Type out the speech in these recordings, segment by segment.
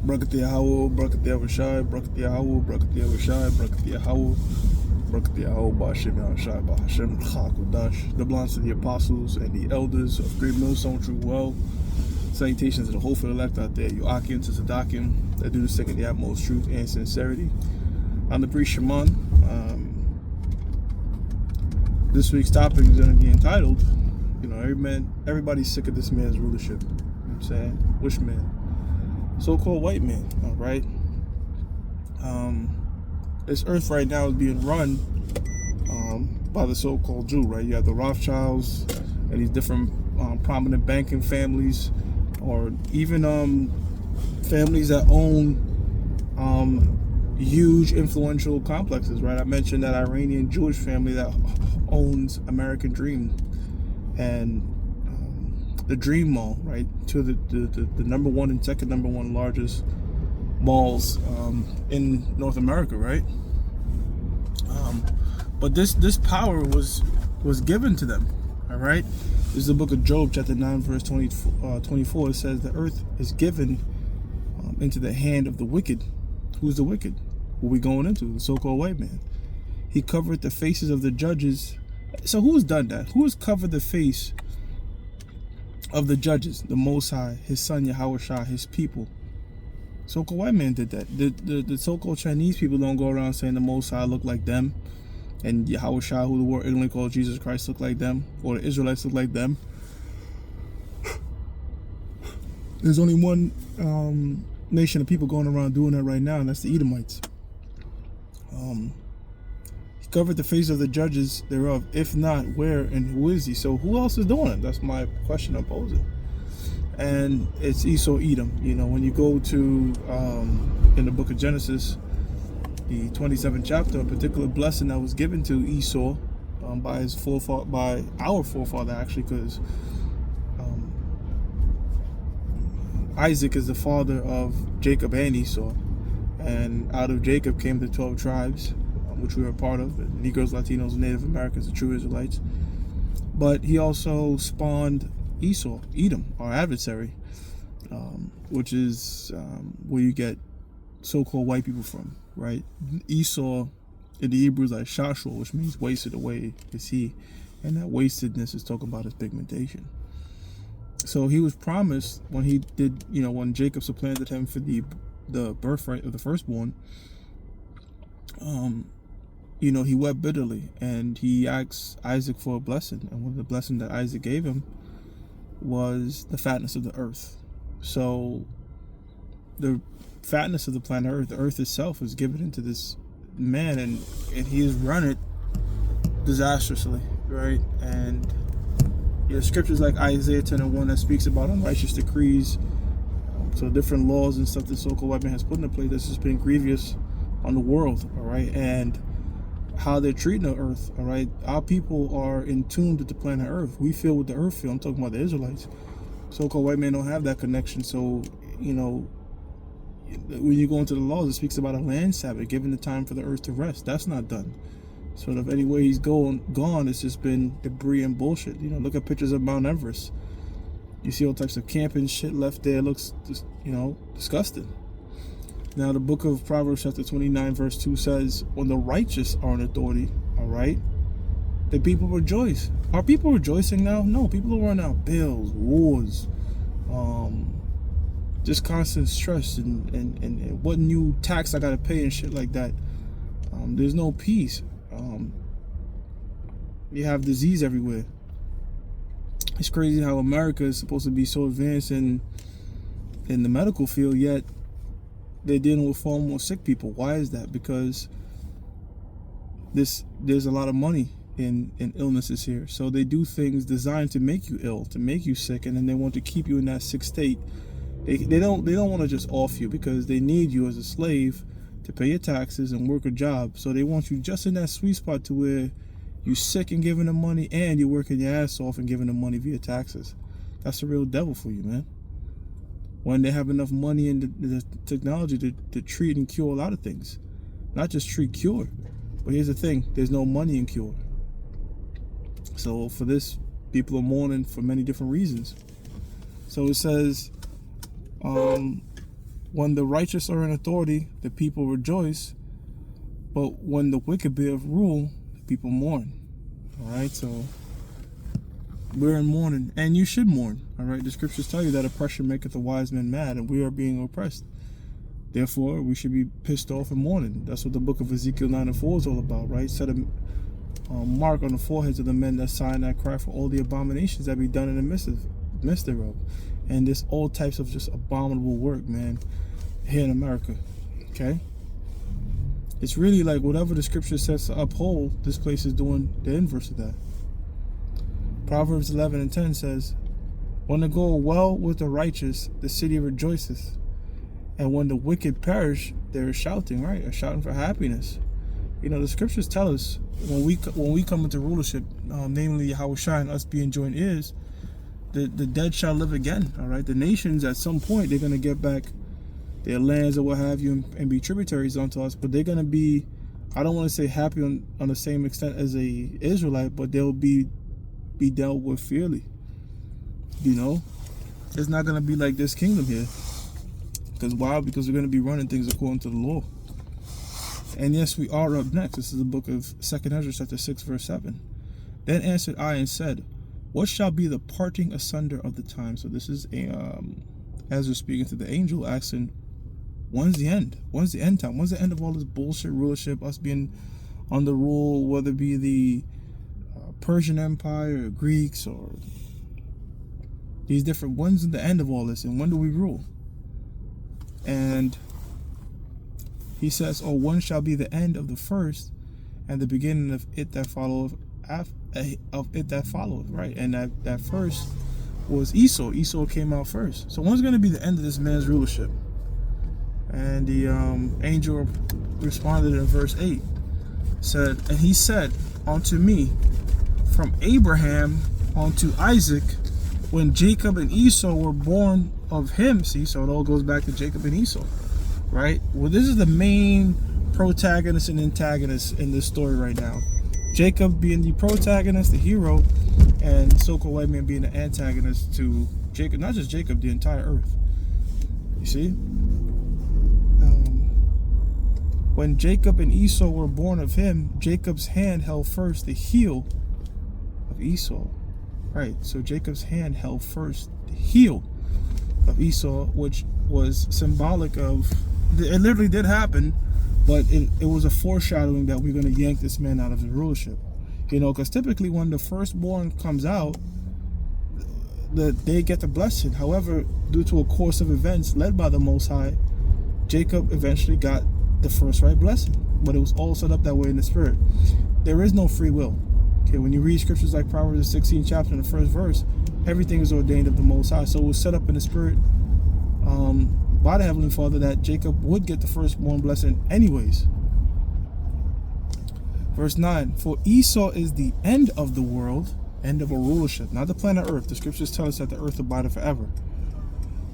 Brakat Yahweh, Brakat Yahushai, Brakat Yahweh, Brakat Yahushai, Brakat Yahweh, Brakat Yahweh, Ba'ashem Yahushai, Ba'ashem Chakudash. The belongs to the apostles and the elders of Great Millstone True Well. Salutations to the whole elect out there, Yoakim to Sadakim, that do the second the utmost truth and sincerity. I'm the priest Shaman. This week's topic is going to be entitled, everybody's sick of this man's rulership. You know what I'm saying? Which man? So-called white man, all right? This earth right now is being run by the so-called Jew, right? You have the Rothschilds and these different prominent banking families, or even families that own huge influential complexes, right? I mentioned that Iranian Jewish family that owns American Dream and the Dream Mall, right? To the number one and second number one largest malls in North America, right? But this power was given to them, all right? This is the book of Job, chapter 9, verse 24. It says the earth is given into the hand of the wicked. Who's the wicked? Who we going into? The so-called white man. He covered the faces of the judges. So who's done that? Who has covered the face of the judges? The Most High, his son Yahushua, his people. So-called white man did that. The so-called Chinese people don't go around saying the Most High look like them, and Yahushua, who the world ignorantly called Jesus Christ, look like them, or the Israelites look like them. There's only one nation of people going around doing that right now, and that's the Edomites. He covered the face of the judges thereof. If not, where and who is he? So who else is doing it? That's my question I'm posing. And it's Esau Edom. When you go to in the book of Genesis, the 27th chapter, a particular blessing that was given to Esau by our forefather, actually, because Isaac is the father of Jacob and Esau, and out of Jacob came the 12 tribes, which we were a part of, Negroes, Latinos, Native Americans, the true Israelites. But he also spawned Esau, Edom, our adversary, which is where you get so-called white people from, right? Esau in the Hebrew is like Shashua, which means wasted away is he, and that wastedness is talking about his pigmentation. So he was promised when he did, when Jacob supplanted him for the birthright of the firstborn, he wept bitterly, and he asked Isaac for a blessing, and one of the blessings that Isaac gave him was the fatness of the earth. So the fatness of the planet Earth, the earth itself, is given into this man, and he has run it disastrously, right? And scriptures like Isaiah 10:1 that speaks about unrighteous decrees, so different laws and stuff the so-called white man has put into place that's just been grievous on the world, all right? And how they're treating the earth, all right? Our people are in tune with the planet Earth. We feel what the earth feels. I'm talking about the Israelites. So-called white men don't have that connection. So, when you go into the laws, it speaks about a land Sabbath, giving the time for the earth to rest. That's not done. So if any way he's gone, it's just been debris and bullshit. Look at pictures of Mount Everest. You see all types of camping shit left there. It looks just, disgusting. Now, the book of Proverbs, chapter 29, verse 2 says, when the righteous are in authority, all right, the people rejoice. Are people rejoicing now? No, people are running out bills, wars, just constant stress and what new tax I got to pay and shit like that. There's no peace. You have disease everywhere. It's crazy how America is supposed to be so advanced in the medical field, yet they're dealing with far more sick people. Why is that? Because there's a lot of money in illnesses here. So they do things designed to make you ill, to make you sick, and then they want to keep you in that sick state. They don't want to just off you, because they need you as a slave to pay your taxes and work a job. So they want you just in that sweet spot to where you're sick and giving them money, and you're working your ass off and giving them money via taxes. That's the real devil for you, man. When they have enough money and the technology to treat and cure a lot of things. Not just treat, cure. But here's the thing, there's no money in cure. So for this, people are mourning for many different reasons. So it says, When the righteous are in authority, the people rejoice. But when the wicked bear rule, the people mourn. All right, so we're in mourning, and you should mourn. All right, the scriptures tell you that oppression maketh a wise man mad, and we are being oppressed. Therefore, we should be pissed off and mourning. That's what the book of Ezekiel 9 and 4 is all about, right? Set a mark on the foreheads of the men that sigh and that cry for all the abominations that be done in the midst thereof. And there's all types of just abominable work, man, here in America, okay? It's really like whatever the scripture says to uphold, this place is doing the inverse of that. Proverbs 11 and 10 says, when it goeth well with the righteous, the city rejoiceth. And when the wicked perish, there is shouting, right? A shouting for happiness. You know, the scriptures tell us when we come into rulership, namely Yahushua and us being joint heirs, the dead shall live again, all right? The nations, at some point, they're going to get back their lands or what have you and be tributaries unto us, but they're going to be, I don't want to say happy on the same extent as a Israelite, but they'll be dealt with fairly. You know, it's not going to be like this kingdom here. Because why? Because we're going to be running things according to the law. And yes, we are up next. This is the book of 2nd Ezra, chapter 6, verse 7. Then answered I and said, what shall be the parting asunder of the time? So this is Ezra speaking to the angel, asking, when's the end? When's the end time? When's the end of all this bullshit rulership, us being under rule, whether it be the Persian Empire or Greeks or these different, when's the end of all this, and when do we rule? And he says, oh, when shall be the end of the first and the beginning of it that followeth, right? And that first was Esau. Esau came out first. So when's going to be the end of this man's rulership? And the angel responded in verse 8, said, and he said unto me, from Abraham unto Isaac, when Jacob and Esau were born of him. See, so it all goes back to Jacob and Esau, right? Well, this is the main protagonist and antagonist in this story right now. Jacob being the protagonist, the hero, and so-called white man being the antagonist to Jacob, not just Jacob, the entire earth. You see? When Jacob and Esau were born of him, Jacob's hand held first the heel of Esau. Right, so Jacob's hand held first the heel of Esau, which was symbolic of, it literally did happen, but it was a foreshadowing that we're going to yank this man out of his rulership. You know, because typically when the firstborn comes out, they get the blessing. However, due to a course of events led by the Most High, Jacob eventually got the first right blessing. But it was all set up that way in the spirit. There is no free will. Okay, when you read scriptures like Proverbs 16 chapter in the first verse, everything is ordained of the Most High. So it was set up in the spirit by the Heavenly Father that Jacob would get the firstborn blessing anyways. Verse 9, for Esau is the end of the world, end of a rulership, not the planet Earth. The scriptures tell us that the earth abideth forever.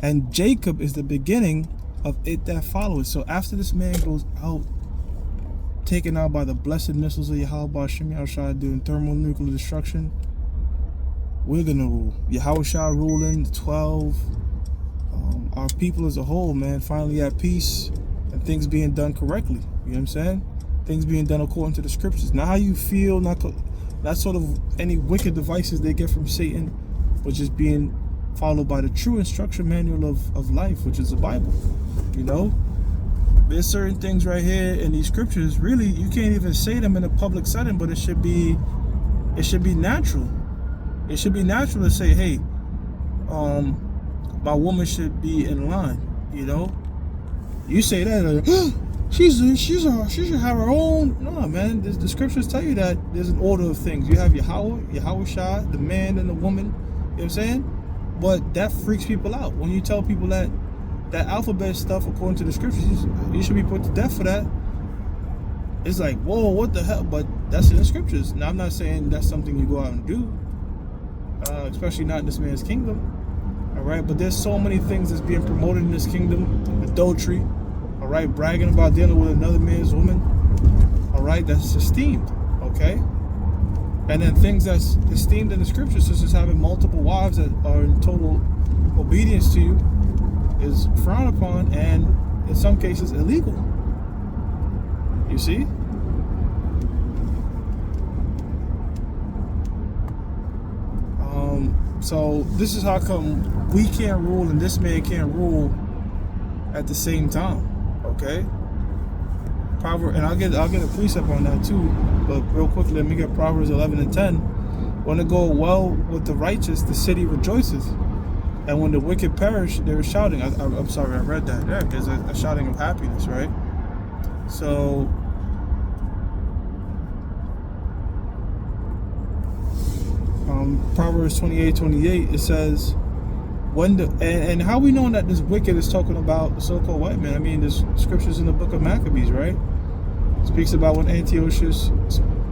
And Jacob is the beginning of it that follows. So after this man goes out, taken out by the blessed missiles of Yahweh Shem Yahushua doing thermonuclear destruction, we're going to rule. Yahushua ruling, the 12, our people as a whole, man, finally at peace and things being done correctly. You know what I'm saying? Things being done according to the scriptures. Not how you feel, not sort of any wicked devices they get from Satan, but just being followed by the true instruction manual of life, which is the Bible. You know? There's certain things right here in these scriptures, really, you can't even say them in a public setting, but it should be natural. It should be natural to say, hey, my woman should be in line, you know? You say that, she should have her own. No, man, the scriptures tell you that there's an order of things. You have Yahushua, the man and the woman, you know what I'm saying? But that freaks people out. When you tell people that alphabet stuff, according to the scriptures, you should be put to death for that. It's like, whoa, what the hell? But that's in the scriptures. Now, I'm not saying that's something you go out and do, especially not in this man's kingdom. All right, but there's so many things that's being promoted in this kingdom. Adultery, all right, bragging about dealing with another man's woman, all right, that's esteemed, okay? And then things that's esteemed in the scriptures, such as having multiple wives that are in total obedience to you, is frowned upon and in some cases illegal. You see? So this is how come we can't rule and this man can't rule at the same time. Okay? Proverbs, and I'll get a precept on that too. But real quickly, let me get Proverbs 11 and 10. When it go well with the righteous, the city rejoices, and when the wicked perish, they're shouting. I'm sorry, I read that. Yeah, there's a shouting of happiness, right? So Proverbs 28:28, it says, when the and how we know that this wicked is talking about the so-called white man? I mean, there's scriptures in the book of Maccabees, right? It speaks about when Antiochus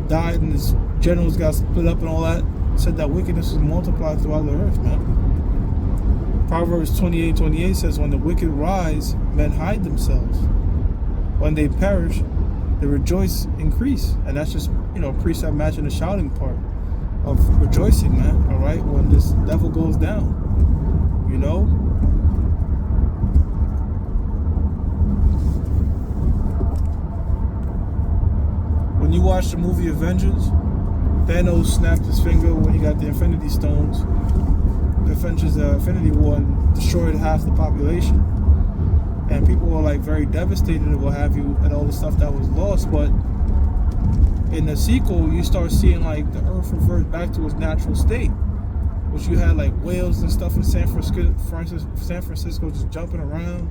died and his generals got split up and all that. It said that wickedness was multiplied throughout the earth, man. Proverbs 28:28 says, when the wicked rise, men hide themselves. When they perish, the rejoice increase. And that's just, precept matching the shouting part of rejoicing, man. All right, when this devil goes down, when you watch the movie Avengers, Thanos snapped his finger when he got the Infinity Stones. The Infinity War and destroyed half the population, and people were like very devastated and what have you, and all the stuff that was lost. But in the sequel, you start seeing like the earth revert back to its natural state, which you had like whales and stuff in San Francisco just jumping around.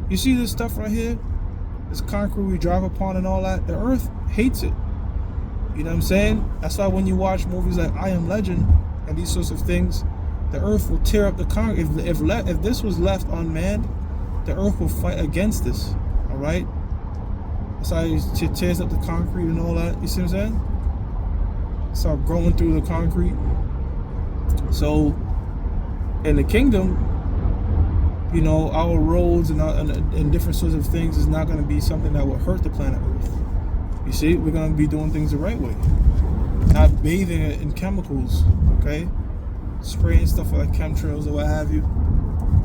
You see this stuff right here, this concrete we drive upon and all that. The earth hates it. You know what I'm saying? That's why when you watch movies like I Am Legend and these sorts of things, the earth will tear up the concrete. If this was left unmanned, the earth will fight against this. All right. That's how it tears up the concrete and all that. You see what I'm saying? Start growing through the concrete. So, in the kingdom, our roads and different sorts of things is not going to be something that will hurt the planet Earth. You see, we're going to be doing things the right way, not bathing it in chemicals. Okay, spraying stuff like chemtrails or what have you.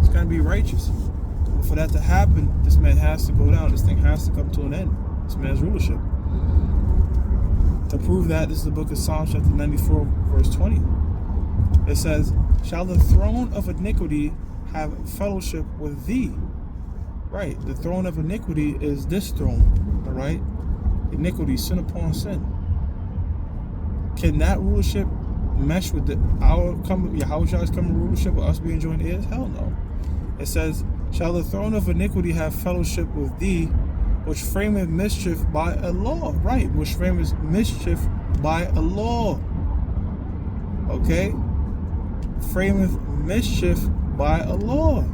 It's going to be righteous. But for that to happen, this man has to go down. This thing has to come to an end. This man's rulership. To prove that, this is the book of Psalms chapter 94, verse 20. It says, shall the throne of iniquity have fellowship with thee? Right, the throne of iniquity is this throne, all right? Iniquity, sin upon sin. Can that rulership mesh with Yahweh's coming rulership with us being joined heirs? Hell no. It says, shall the throne of iniquity have fellowship with thee, which frameth mischief by a law? Right, which frameth mischief by a law. Okay? Frameth mischief by a law.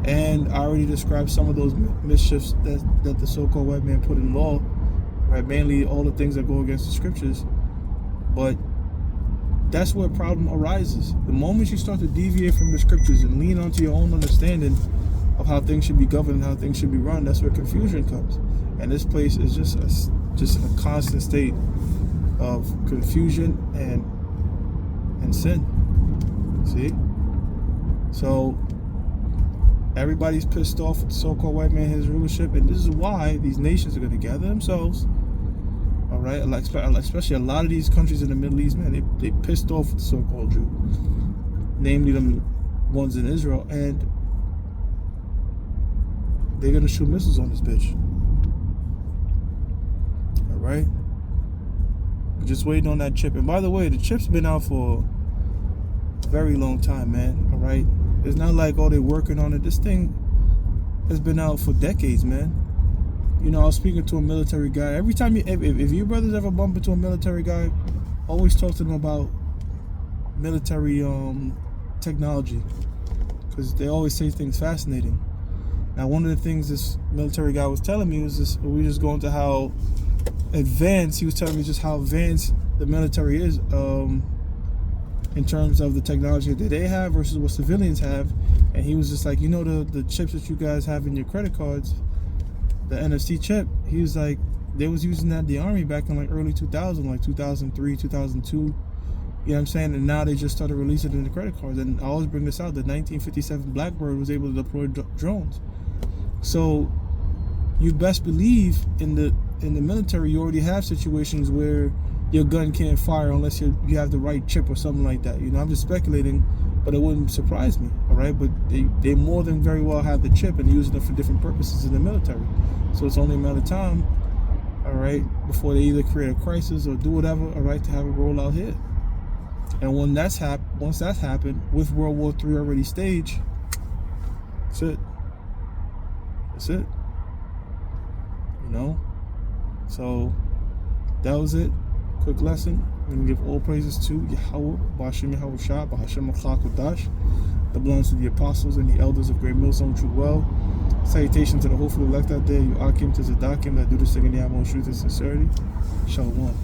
And I already described some of those mischiefs that the so-called white man put in law, right? Mainly all the things that go against the scriptures. But that's where a problem arises. The moment you start to deviate from the scriptures and lean onto your own understanding of how things should be governed and how things should be run, that's where confusion comes. And this place is just a constant state of confusion and sin. See? So everybody's pissed off with the so-called white man and his rulership, and this is why these nations are going to gather themselves. All right, especially a lot of these countries in the Middle East, man, they pissed off with the so-called Jew, namely them ones in Israel, and they're going to shoot missiles on this bitch. All right, we're just waiting on that chip. And by the way, the chip's been out for a very long time, man. All right, it's not like, oh, they're working on it. This thing has been out for decades, man. I was speaking to a military guy. Every time if you brothers ever bump into a military guy, always talk to them about military technology, because they always say things fascinating. Now, one of the things this military guy was telling me was this: we were just going to how advanced. He was telling me just how advanced the military is in terms of the technology that they have versus what civilians have. And he was just like, the chips that you guys have in your credit cards, the NFC chip, he was like, they was using that in the army back in like early 2000, like 2003, 2002, You know what I'm saying? And now they just started releasing it in the credit cards. And I always bring this out. The 1957 Blackbird was able to deploy drones. So you best believe in the military, you already have situations where your gun can't fire unless you have the right chip or something like that. You know, I'm just speculating, but it wouldn't surprise me. All right, but they more than very well have the chip and using it for different purposes in the military. So it's only a matter of time, all right, before they either create a crisis or do whatever, all right, to have it roll out here. And once that's happened, with World War III already staged, that's it. That's it. You know? So that was it. Quick lesson. We're going to give all praises to Yahweh, Ba'ashem Yahweh Shah, Ba'ashem Akhlaq. The belongs to the apostles and the elders of Great Millstone True Well. Salutation to the hopeful elect out there, you Akim to Zadakim that do this thing in the utmost truth and sincerity. Shalom.